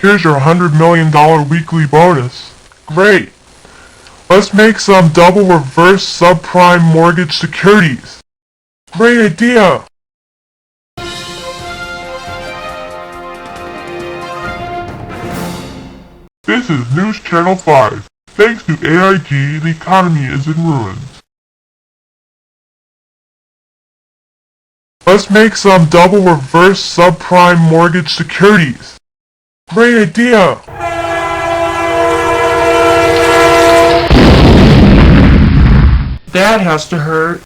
Here's your $100 million weekly bonus. Great! Let's make some double reverse subprime mortgage securities. Great idea! This is News Channel 5. Thanks to AIG, the economy is in ruins. Let's make some double reverse subprime mortgage securities. Great idea! That has to hurt.